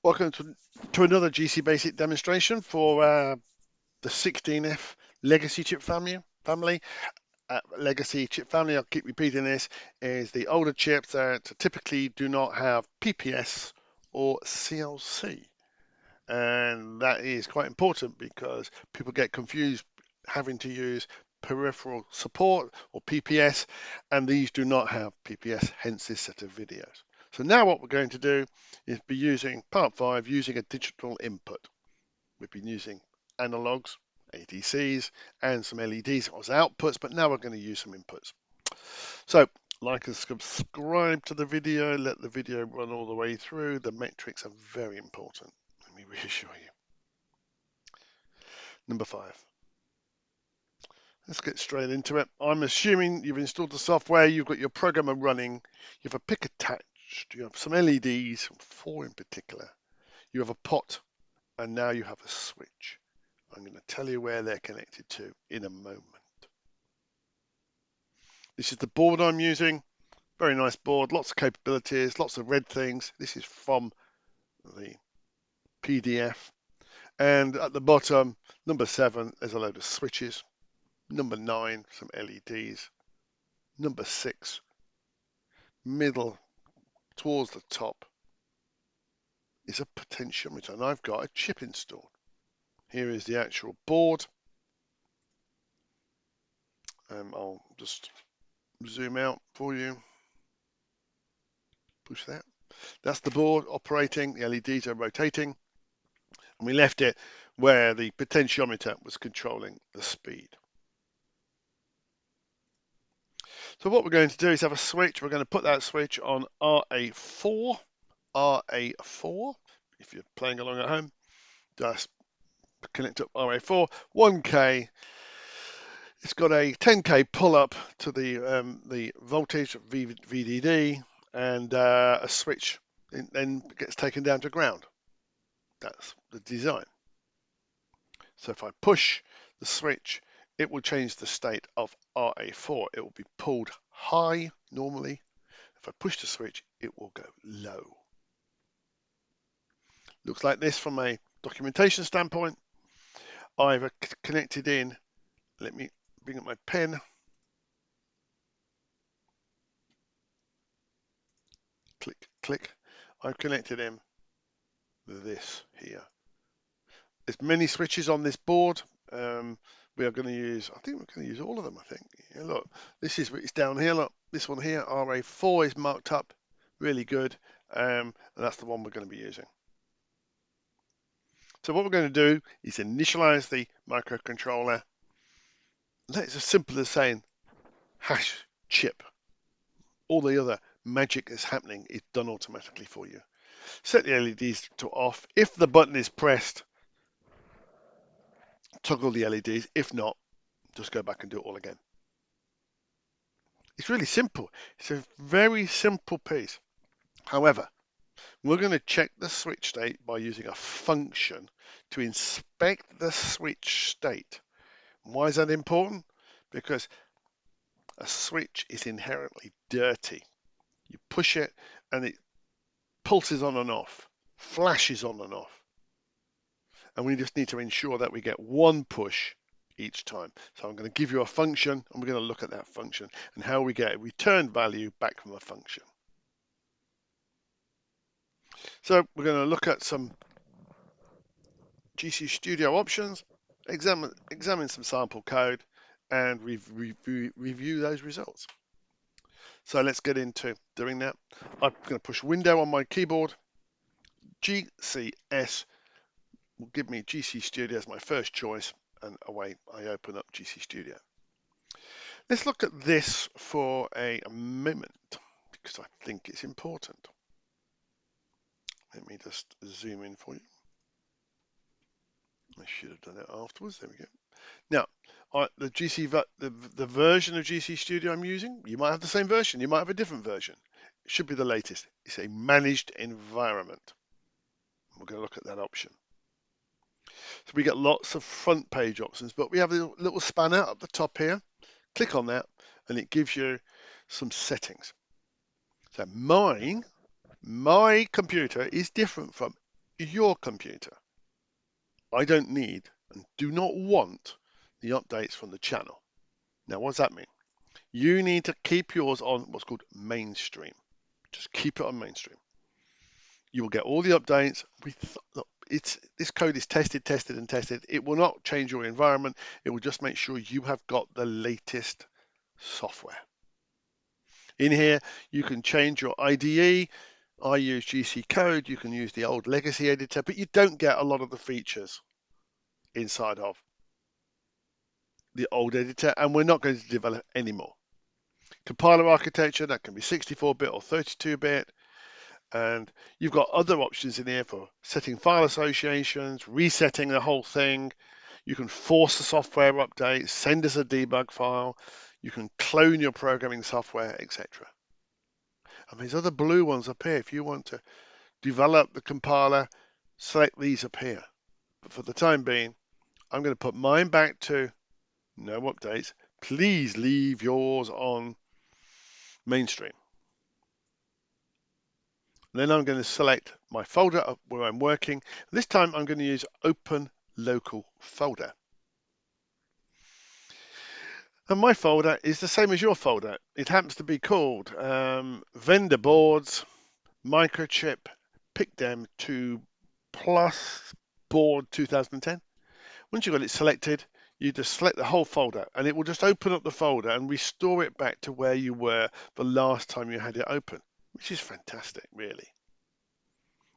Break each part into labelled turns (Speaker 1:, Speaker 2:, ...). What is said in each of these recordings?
Speaker 1: Welcome to another GC Basic demonstration for the 16F legacy chip family. Legacy chip family, I'll keep repeating this, is the older chips that typically do not have PPS or CLC. And that is quite important because people get confused having to use peripheral support or PPS, and these do not have PPS, hence this set of videos. So now what we're going to do is be using part 5, using a digital input. We've been using analogs, ADCs, and some LEDs as outputs, but now we're going to use some inputs. So like and subscribe to the video, let the video run all the way through. The metrics are very important, let me reassure you. Number 5. Let's get straight into it. I'm assuming you've installed the software, you've got your programmer running, you have a PIC attached, you have some LEDs, 4 in particular, you have a pot, and now you have a switch. I'm going to tell you where they're connected to in a moment. This is the board I'm using. Very nice board, lots of capabilities, lots of red things. This is from the PDF. And at the bottom, number 7, there's a load of switches. Number 9, some LEDs. Number 6, middle towards the top, is a potentiometer, and I've got a chip installed. Here is the actual board. I'll just zoom out for you. Push that. That's the board operating. The LEDs are rotating. And we left it where the potentiometer was controlling the speed. So what we're going to do is have a switch. We're going to put that switch on RA4. RA4. If you're playing along at home, just connect up RA4. 1K. It's got a 10K pull-up to the voltage VDD, and a switch then gets taken down to ground. That's the design. So if I push the switch, it will change the state of RA4. It will be pulled high normally. If I push the switch, it will go low. Looks like this from a documentation standpoint. I've connected in, let me bring up my pen. Click, click. I've connected in this here. There's many switches on this board. We are going to use, I think we're going to use all of them, I think. Yeah, look, this is it's down here. Look, this one here, RA4 is marked up. Really good. And that's the one we're going to be using. So what we're going to do is initialize the microcontroller. That's as simple as saying hash chip. All the other magic that's happening is done automatically for you. Set the LEDs to off. If the button is pressed, toggle the LEDs. If not, just go back and do it all again. It's really simple. It's a very simple piece. However, we're going to check the switch state by using a function to inspect the switch state. Why is that important? Because a switch is inherently dirty. You push it and it pulses on and off, flashes on and off. And we just need to ensure that we get one push each time. So I'm going to give you a function, and we're going to look at that function and how we get a return value back from a function. So we're going to look at some GCStudio options, examine some sample code, and review those results. So let's get into doing that. I'm going to push window on my keyboard. GCS will give me GCStudio as my first choice, and away I open up GCStudio. Let's look at this for a moment because I think it's important. Let me just zoom in for you. I should have done it afterwards. There we go. Now, the version of GCStudio I'm using, you might have the same version, you might have a different version. It should be the latest. It's a managed environment. We're going to look at that option. So we get lots of front page options, but we have a little spanner up the top here. Click on that, and it gives you some settings. So my computer is different from your computer. I don't need and do not want the updates from the channel. Now, what does that mean? You need to keep yours on what's called mainstream. Just keep it on mainstream. You will get all the updates. Look, this code is tested, and tested. It will not change your environment. It will just make sure you have got the latest software. In here, you can change your IDE. I use GC code. You can use the old legacy editor, but you don't get a lot of the features inside of the old editor, and we're not going to develop anymore. Compiler architecture, that can be 64-bit or 32-bit. And you've got other options in here for setting file associations, resetting the whole thing. You can force the software update, send us a debug file. You can clone your programming software, etc. And these other blue ones up here, if you want to develop the compiler, select these up here. But for the time being, I'm going to put mine back to no updates. Please leave yours on mainstream. Then I'm going to select my folder where I'm working. This time I'm going to use Open Local Folder. And my folder is the same as your folder. It happens to be called Vendor Boards, Microchip, PIC16xxxx Plus Board 2010. Once you've got it selected, you just select the whole folder and it will just open up the folder and restore it back to where you were the last time you had it open, which is fantastic, really.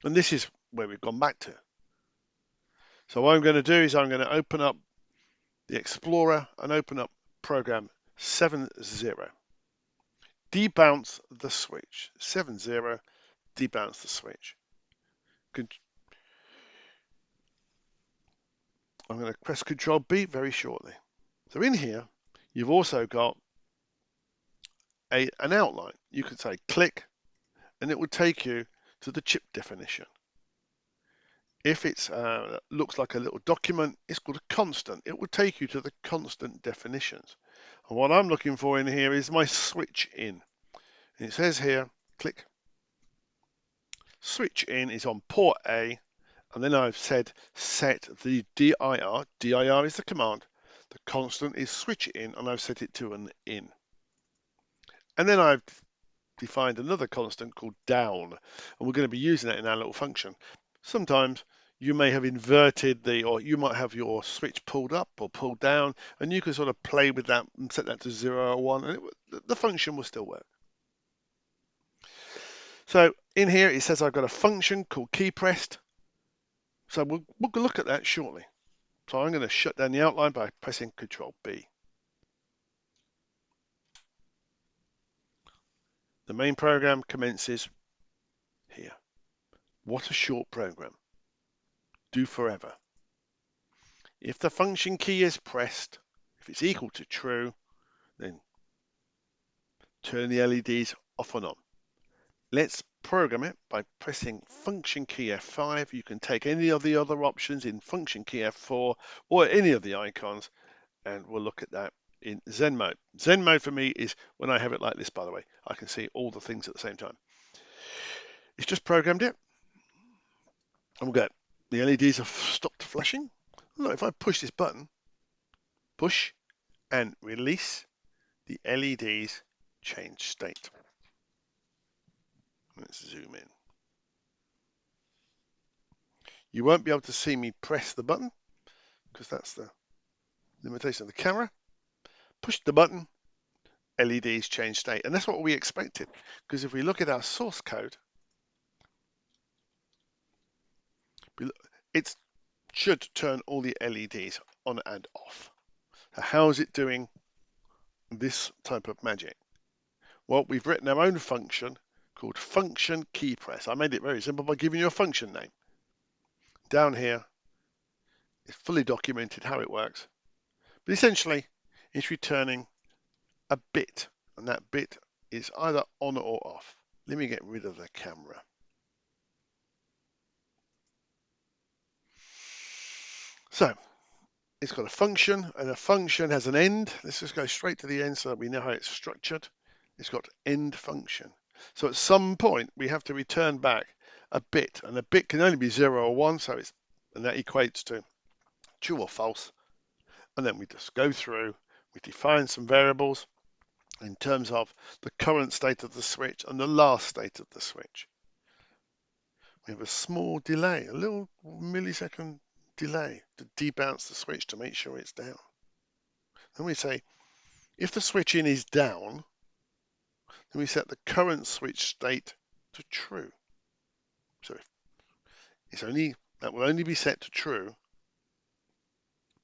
Speaker 1: And this is where we've gone back to. So what I'm going to do is I'm going to open up the Explorer and open up program 70. Debounce the switch. 70, debounce the switch. I'm going to press Control B very shortly. So in here, you've also got an outline. You could say click, and it will take you to the chip definition. If it looks like a little document, it's called a constant. It will take you to the constant definitions. And what I'm looking for in here is my switch in. And it says here, click. Switch in is on port A, and then I've said set the dir. Dir is the command. The constant is switch in, and I've set it to an in. And then I've defined another constant called down, and we're going to be using that in our little function. Sometimes you may have inverted or you might have your switch pulled up or pulled down, and you can sort of play with that and set that to 0 or 1, and the function will still work. So in here it says I've got a function called keyPressed. So we'll look at that shortly. So I'm going to shut down the outline by pressing Control B. The main program commences here. What a short program. Do forever. If the function key is pressed, if it's equal to true, then turn the LEDs off and on. Let's program it by pressing function key F5. You can take any of the other options in function key F4 or any of the icons, and we'll look at that in Zen mode. Zen mode for me is when I have it like this, by the way. I can see all the things at the same time. It's just programmed it. And we'll get the LEDs have stopped flashing. Look, if I push this button, push and release, the LEDs change state. Let's zoom in. You won't be able to see me press the button because that's the limitation of the camera. Push the button, LEDs change state. And that's what we expected, because if we look at our source code, it should turn all the LEDs on and off. So how is it doing this type of magic? Well, we've written our own function called function key press. I made it very simple by giving you a function name. Down here, it's fully documented how it works. But essentially, it's returning a bit, and that bit is either on or off. Let me get rid of the camera. So it's got a function, and a function has an end. Let's just go straight to the end so that we know how it's structured. It's got end function. So at some point, we have to return back a bit, and a bit can only be 0 or 1, and that equates to true or false. And then we just go through, we define some variables in terms of the current state of the switch and the last state of the switch. We have a small delay, a little millisecond delay to debounce the switch to make sure it's down. Then we say, if the switch in is down, then we set the current switch state to true. So that will only be set to true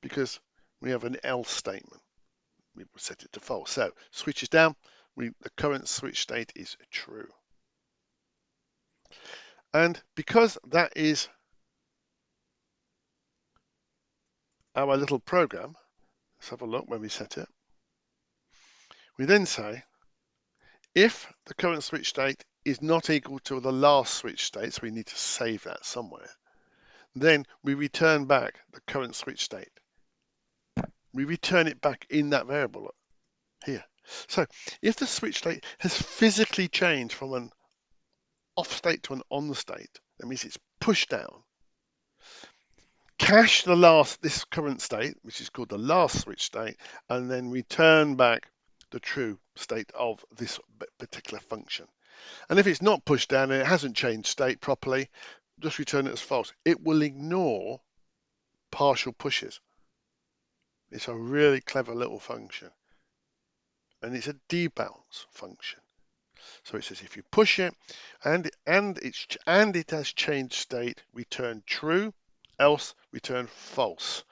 Speaker 1: because we have an else statement. We will set it to false. So switch is down, the current switch state is true. And because that is our little program, let's have a look when we set it. We then say, if the current switch state is not equal to the last switch state, so we need to save that somewhere, then we return back the current switch state. We return it back in that variable here. So if the switch state has physically changed from an off state to an on state, that means it's pushed down. Cache this current state, which is called the last switch state, and then return back the true state of this particular function. And if it's not pushed down and it hasn't changed state properly, just return it as false. It will ignore partial pushes. It's a really clever little function. And it's a debounce function. So it says if you push it and it has changed state, return true, else return false.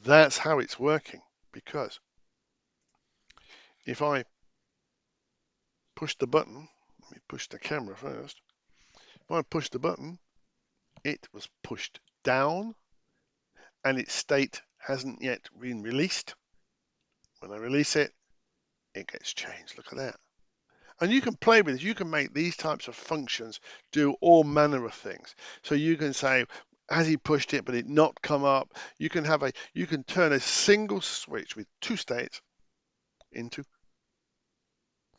Speaker 1: That's how it's working, because if I push the button, let me push the camera first. If I push the button, it was pushed down and its state hasn't yet been released. When I release it, it gets changed. Look at that. And you can play with it. You can make these types of functions do all manner of things. So you can say, has he pushed it but it not come up? You can turn a single switch with 2 states into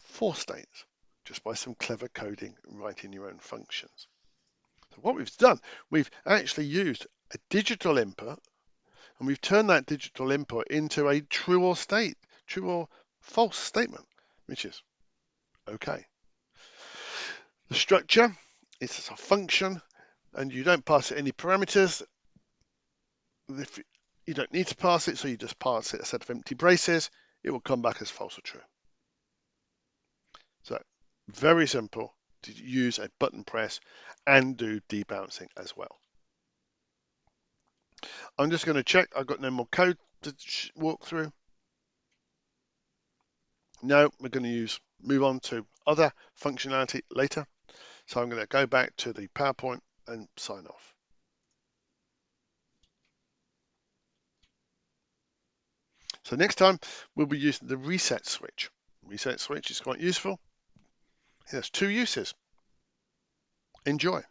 Speaker 1: 4 states just by some clever coding and writing your own functions. So what we've done, we've actually used a digital input, and we've turned that digital input into a true or false statement, which is okay. The structure is a function, and you don't pass it any parameters. If you don't need to pass it, so you just pass it a set of empty braces, it will come back as false or true. So very simple to use a button press and do debouncing as well. I'm just going to check I've got no more code to walk through. No, we're going to move on to other functionality later. So I'm going to go back to the PowerPoint and sign off. So next time we'll be using the reset switch. Reset switch is quite useful. It has 2 uses. Enjoy.